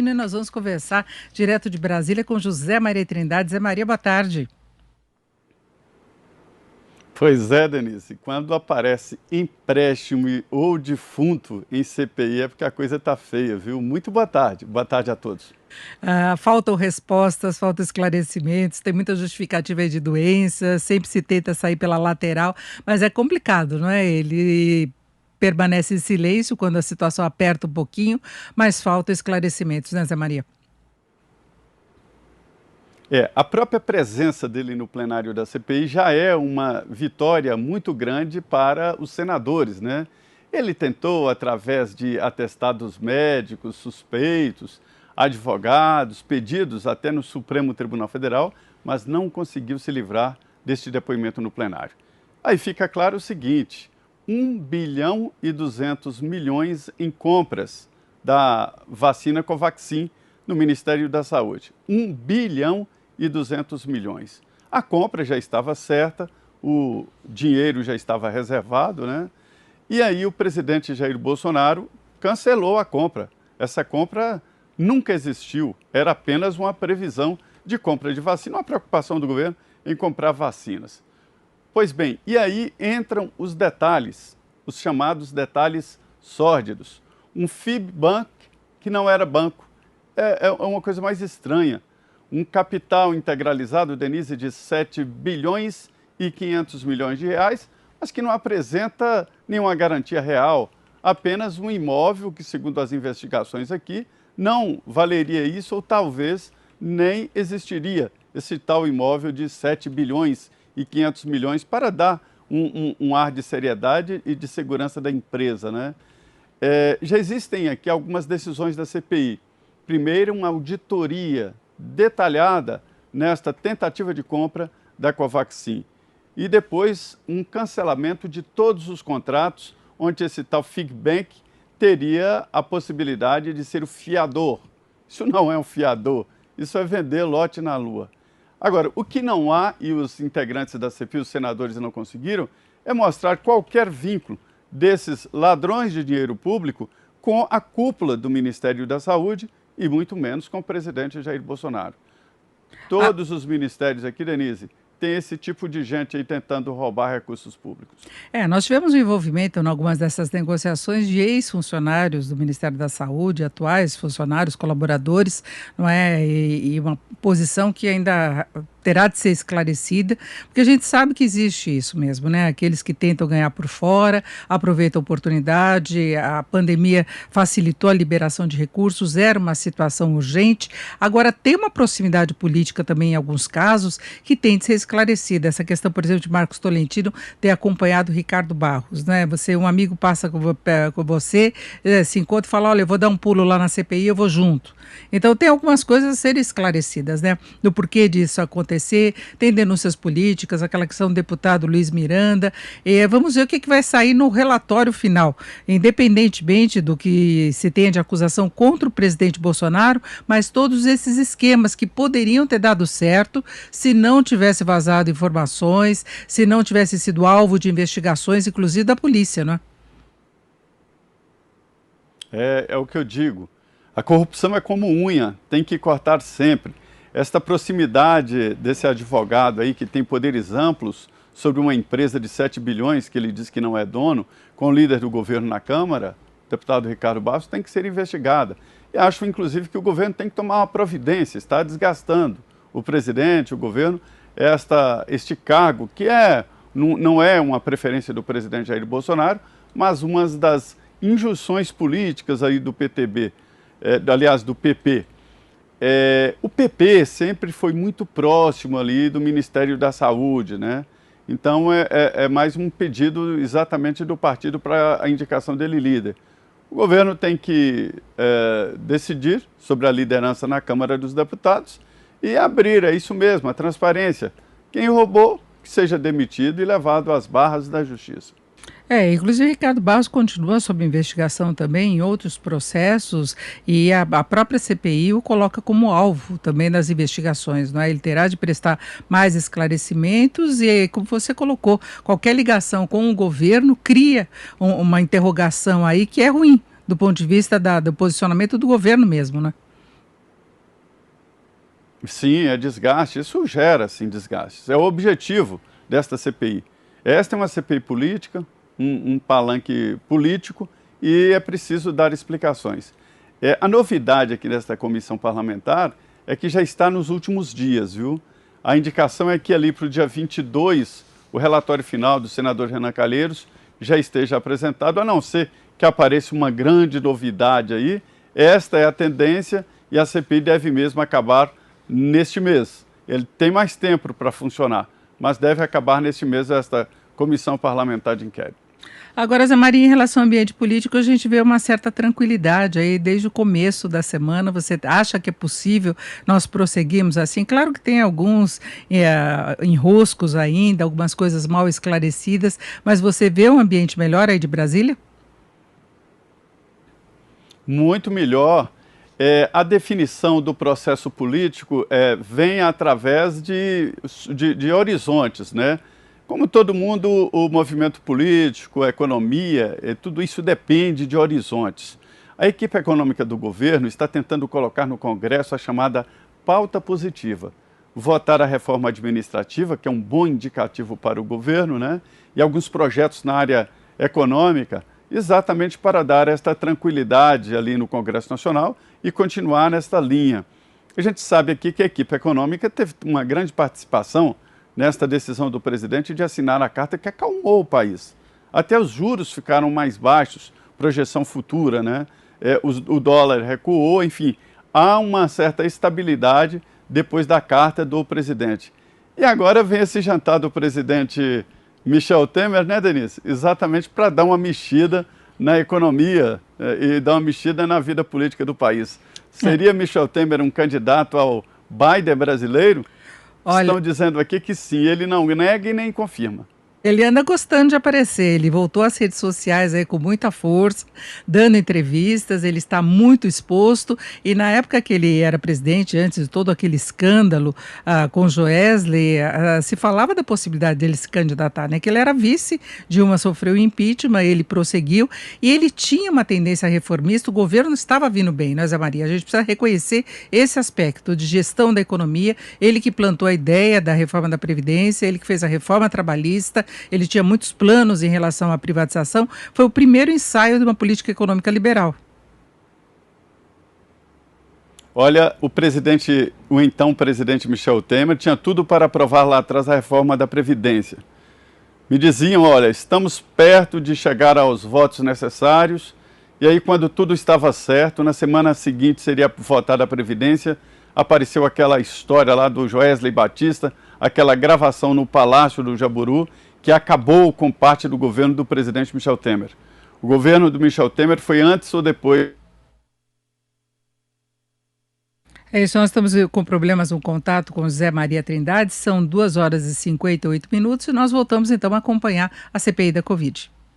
E nós vamos conversar direto de Brasília com José Maria Trindade. Zé Maria, boa tarde. Pois é, Denise, quando aparece empréstimo ou defunto em CPI é porque a coisa está feia, viu? Muito boa tarde a todos. Faltam respostas, faltam esclarecimentos, tem muita justificativa aí de doença, sempre se tenta sair pela lateral, mas é complicado, não é? Ele permanece em silêncio quando a situação aperta um pouquinho, mas faltam esclarecimentos, né, Zé Maria? A própria presença dele no plenário da CPI já é uma vitória muito grande para os senadores, né? Ele tentou, através de atestados médicos, suspeitos, advogados, pedidos até no Supremo Tribunal Federal, mas não conseguiu se livrar deste depoimento no plenário. Aí fica claro o seguinte: 1,2 bilhão em compras da vacina Covaxin no Ministério da Saúde. 1,2 bilhão. A compra já estava certa, o dinheiro já estava reservado, né? E aí o presidente Jair Bolsonaro cancelou a compra. Essa compra nunca existiu, era apenas uma previsão de compra de vacina, uma preocupação do governo em comprar vacinas. Pois bem, e aí entram os detalhes, os chamados detalhes sórdidos. Um FIBBank que não era banco. É uma coisa mais estranha. Um capital integralizado, Denise, de 7 bilhões e 500 milhões de reais, mas que não apresenta nenhuma garantia real, apenas um imóvel que, segundo as investigações aqui, não valeria isso ou talvez nem existiria esse tal imóvel de 7 bilhões e 500 milhões para dar um ar de seriedade e de segurança da empresa, né? Já existem aqui algumas decisões da CPI. Primeiro, uma auditoria detalhada nesta tentativa de compra da Covaxin. E depois, um cancelamento de todos os contratos onde esse tal FIBBank teria a possibilidade de ser o fiador. Isso não é um fiador, isso é vender lote na lua. Agora, o que não há, e os integrantes da CPI, os senadores, não conseguiram, é mostrar qualquer vínculo desses ladrões de dinheiro público com a cúpula do Ministério da Saúde e muito menos com o presidente Jair Bolsonaro. Todos os ministérios aqui, Denise, tem esse tipo de gente aí tentando roubar recursos públicos. Nós tivemos um envolvimento em algumas dessas negociações de ex-funcionários do Ministério da Saúde, atuais funcionários, colaboradores, não é? E uma posição que ainda terá de ser esclarecida, porque a gente sabe que existe isso mesmo, né? Aqueles que tentam ganhar por fora, aproveitam a oportunidade, a pandemia facilitou a liberação de recursos, era uma situação urgente. Agora, tem uma proximidade política também em alguns casos que tem de ser esclarecida. Essa questão, por exemplo, de Marcos Tolentino ter acompanhado o Ricardo Barros, né? Um amigo passa com você, se encontra e fala, olha, eu vou dar um pulo lá na CPI, eu vou junto. Então, tem algumas coisas a serem esclarecidas, né? Do porquê disso acontecer, tem denúncias políticas, aquela questão do deputado Luiz Miranda, vamos ver o que vai sair no relatório final, independentemente do que se tenha de acusação contra o presidente Bolsonaro, mas todos esses esquemas que poderiam ter dado certo se não tivesse vazado informações, se não tivesse sido alvo de investigações, inclusive da polícia, não é? É o que eu digo. A corrupção é como unha, tem que cortar sempre. Esta proximidade desse advogado aí que tem poderes amplos sobre uma empresa de 7 bilhões, que ele diz que não é dono, com o líder do governo na Câmara, o deputado Ricardo Barros, tem que ser investigada. E acho, inclusive, que o governo tem que tomar uma providência, está desgastando o presidente, o governo, este cargo, que não é uma preferência do presidente Jair Bolsonaro, mas uma das injunções políticas aí do PTB, aliás, do PP. O PP sempre foi muito próximo ali do Ministério da Saúde, né? Então é mais um pedido exatamente do partido para a indicação dele líder. O governo tem que decidir sobre a liderança na Câmara dos Deputados e abrir, é isso mesmo, a transparência. Quem roubou, que seja demitido e levado às barras da justiça. Inclusive Ricardo Barros continua sob investigação também em outros processos e a própria CPI o coloca como alvo também das investigações, não é? Ele terá de prestar mais esclarecimentos e, como você colocou, qualquer ligação com o governo cria uma interrogação aí que é ruim do ponto de vista do posicionamento do governo mesmo, né? Sim, é desgaste, isso gera, sim, desgastes. É o objetivo desta CPI. Esta é uma CPI política, um palanque político, e é preciso dar explicações. A novidade aqui desta comissão parlamentar é que já está nos últimos dias, viu? A indicação é que ali para o dia 22, o relatório final do senador Renan Calheiros já esteja apresentado, a não ser que apareça uma grande novidade aí. Esta é a tendência e a CPI deve mesmo acabar neste mês. Ele tem mais tempo para funcionar, mas deve acabar neste mês esta comissão parlamentar de inquérito. Agora, Zé Maria, em relação ao ambiente político, a gente vê uma certa tranquilidade aí desde o começo da semana. Você acha que é possível nós prosseguirmos assim? Claro que tem alguns enroscos ainda, algumas coisas mal esclarecidas, mas você vê um ambiente melhor aí de Brasília? Muito melhor. A definição do processo político vem através de horizontes, né? Como todo mundo, o movimento político, a economia, tudo isso depende de horizontes. A equipe econômica do governo está tentando colocar no Congresso a chamada pauta positiva. Votar a reforma administrativa, que é um bom indicativo para o governo, né? E alguns projetos na área econômica, exatamente para dar esta tranquilidade ali no Congresso Nacional e continuar nesta linha. A gente sabe aqui que a equipe econômica teve uma grande participação nesta decisão do presidente de assinar a carta que acalmou o país. Até os juros ficaram mais baixos, projeção futura, né? O dólar recuou, enfim, há uma certa estabilidade depois da carta do presidente. E agora vem esse jantar do presidente Michel Temer, né, Denise? Exatamente para dar uma mexida na economia e dar uma mexida na vida política do país. Seria Michel Temer um candidato ao Biden brasileiro? Olha, estão dizendo aqui que sim, ele não nega e nem confirma. ele anda gostando de aparecer, ele voltou às redes sociais aí com muita força, dando entrevistas, ele está muito exposto e na época que ele era presidente, antes de todo aquele escândalo com Joesley, se falava da possibilidade dele se candidatar, né? Que ele era vice, Dilma sofreu impeachment, ele prosseguiu e ele tinha uma tendência reformista, o governo estava vindo bem, né, Zé Maria? A gente precisa reconhecer esse aspecto de gestão da economia, ele que plantou a ideia da reforma da Previdência, ele que fez a reforma trabalhista, ele tinha muitos planos em relação à privatização, foi o primeiro ensaio de uma política econômica liberal. Olha, o então presidente Michel Temer tinha tudo para aprovar lá atrás a reforma da Previdência. Me diziam, olha, estamos perto de chegar aos votos necessários, e aí quando tudo estava certo, na semana seguinte seria votada a Previdência, apareceu aquela história lá do Joesley Batista, aquela gravação no Palácio do Jaburu, que acabou com parte do governo do presidente Michel Temer. O governo do Michel Temer foi antes ou depois? É isso, nós estamos com problemas no contato com o Zé Maria Trindade, são 2 horas e 58 minutos e nós voltamos então a acompanhar a CPI da Covid.